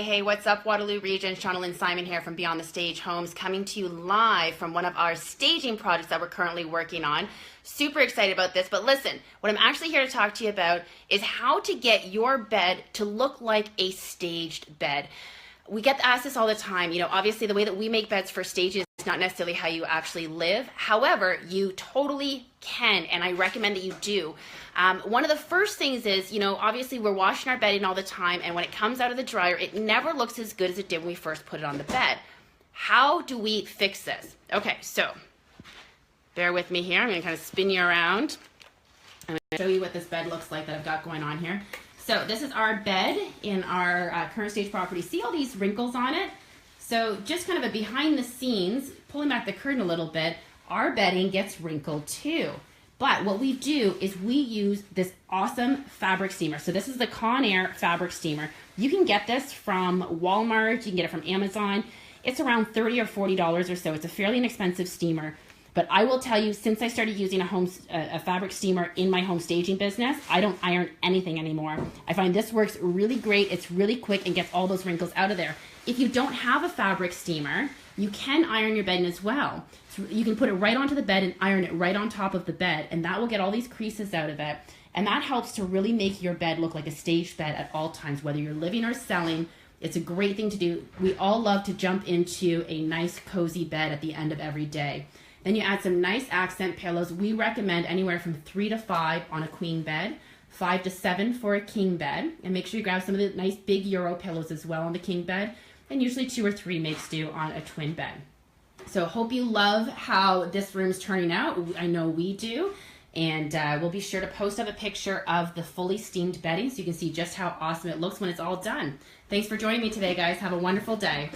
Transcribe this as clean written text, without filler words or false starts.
Hey, what's up, Waterloo region? Shauna Lynn Simon here from Beyond the Stage Homes, coming to you live from one of our staging projects that we're currently working on. Super excited about this, but listen, what I'm actually here to talk to you about is how to get your bed to look like a staged bed. We get asked this all the time. You know, obviously the way that we make beds for stages is not necessarily how you actually live. However, you totally can, and I recommend that you do. One of the first things is, you know, obviously we're washing our bedding all the time, and when it comes out of the dryer, it never looks as good as it did when we first put it on the bed. How do we fix this? Okay, so bear with me here. I'm going to kind of spin you around. I'm going to show you what this bed looks like that I've got going on here. So this is our bed in our current stage property. See all these wrinkles on it? So just kind of a behind the scenes, pulling back the curtain a little bit, our bedding gets wrinkled too. But what we do is we use this awesome fabric steamer. So this is the Conair fabric steamer. You can get this from Walmart, you can get it from Amazon. It's around $30 or $40 or so. It's a fairly inexpensive steamer. But I will tell you, since I started using a fabric steamer in my home staging business, I don't iron anything anymore. I find this works really great. It's really quick and gets all those wrinkles out of there. If you don't have a fabric steamer, you can iron your bedding as well. So you can put it right onto the bed and iron it right on top of the bed, and that will get all these creases out of it. And that helps to really make your bed look like a staged bed at all times, whether you're living or selling. It's a great thing to do. We all love to jump into a nice, cozy bed at the end of every day. Then you add some nice accent pillows. We recommend anywhere from 3 to 5 on a queen bed, 5 to 7 for a king bed. And make sure you grab some of the nice big Euro pillows as well on the king bed. And usually 2 or 3 makes do on a twin bed. So hope you love how this room's turning out. I know we do. And we'll be sure to post up a picture of the fully steamed bedding so you can see just how awesome it looks when it's all done. Thanks for joining me today, guys. Have a wonderful day.